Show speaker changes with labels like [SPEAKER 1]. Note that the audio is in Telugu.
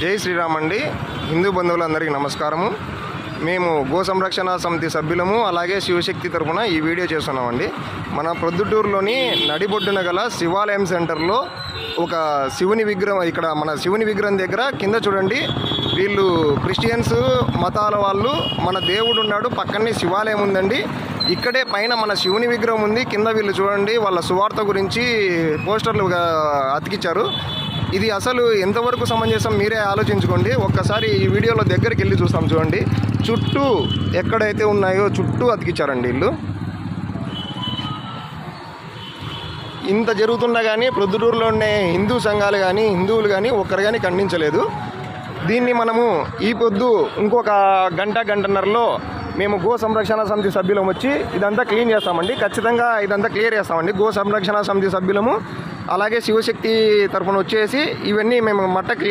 [SPEAKER 1] జై శ్రీరామ్ అండి. హిందూ బంధువులందరికీ నమస్కారము. మేము గో సంరక్షణ సమితి సభ్యులము, అలాగే శివశక్తి తరఫున ఈ వీడియో చేస్తున్నామండి. మన ప్రొద్దుటూరులోని నడిబొడ్డున గల శివాలయం సెంటర్లో ఒక శివుని విగ్రహం, ఇక్కడ మన శివుని విగ్రహం దగ్గర కింద చూడండి, వీళ్ళు క్రిస్టియన్స్ మతాల వాళ్ళు, మన దేవుడు ఉన్నాడు, పక్కనే శివాలయం ఉందండి. ఇక్కడే పైన మన శివుని విగ్రహం ఉంది, కింద వీళ్ళు చూడండి వాళ్ళ సువార్త గురించి పోస్టర్లు అతికిచ్చారు. ఇది అసలు ఎంతవరకు సమంజసం మీరే ఆలోచించుకోండి. ఒక్కసారి ఈ వీడియోలో దగ్గరికి వెళ్ళి చూస్తాం చూడండి. చుట్టూ ఎక్కడైతే ఉన్నాయో చుట్టూ అతికిచ్చారండి వీళ్ళు. ఇంత జరుగుతున్నా కానీ ప్రొద్దుటూరులో ఉండే హిందూ సంఘాలు కానీ హిందువులు కానీ ఒక్కరు కానీ ఖండించలేదు. దీన్ని మనము ఈ పొద్దు ఇంకొక గంటన్నరలో మేము గో సంరక్షణ సమితి సభ్యులం వచ్చి ఇదంతా క్లీన్ చేస్తామండి. ఖచ్చితంగా ఇదంతా క్లియర్ చేస్తామండి. గో సంరక్షణ సమితి సభ్యులము అలాగే శివశక్తి తరఫున వచ్చేసి ఇవన్నీ మేము మట్ట